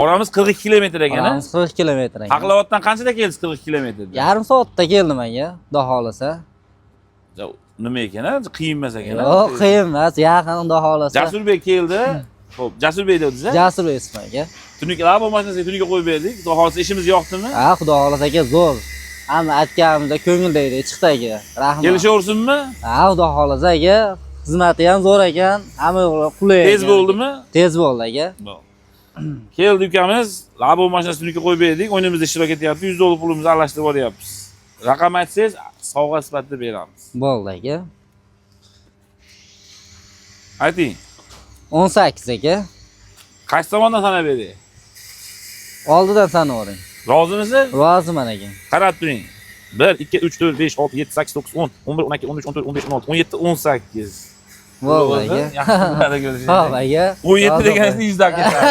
Oramiz 42 kilometr ekan, ha? 40 kilometr ekan. Haqlavotdan qanchada kelsiz 42 kilometrda? Yarim soatda keldim aka, xudo xolasa. Nima ekan, ha? Qiyin emas ekan. Yo'q, qiyin emas, yaqin xudo xolasa. Jasurbek keldi. Xo'p, Jasurbek dedingiz, ha? Jasurbek ismi aka. Tunukalar bo'lmasa tunuka qo'yib berdik. Xudo xolasa ishimiz yoqdimi? Ha, xudo xolasa aka zo'r. Hamma aytganimizda ko'ngildagidek chiqdi aka. Rahmat. Kelishaversinmi? Ha, xudo xolasa aka. Xizmati ham zo'r ekan. Hamma qulay. Tez bo'ldimi? Tez bo'ldi aka. Keldi ukamiz, labo mashinasini tunuka qo'yib berdik. O'yinimizda ishtirok etyapti. $100 pulimizni aralashtirib olyapmiz. Raqam aytsangiz, sovg'a sifatida beramiz. Bo'ldi aka. Ayting. 18 aka. Qaysi tomondan sanab beray? Oldidan sanavering. Rozimisiz? Roziman aka. Qarab turing. 1 2 3 4 5 6 7 8 9 10 11 12 13 14 15 16 17 18. Bo'ldi aka. Yaxshi kunlarda ko'rishamiz. Xo'p aka. 17 deganingizni 100 dan ketadi.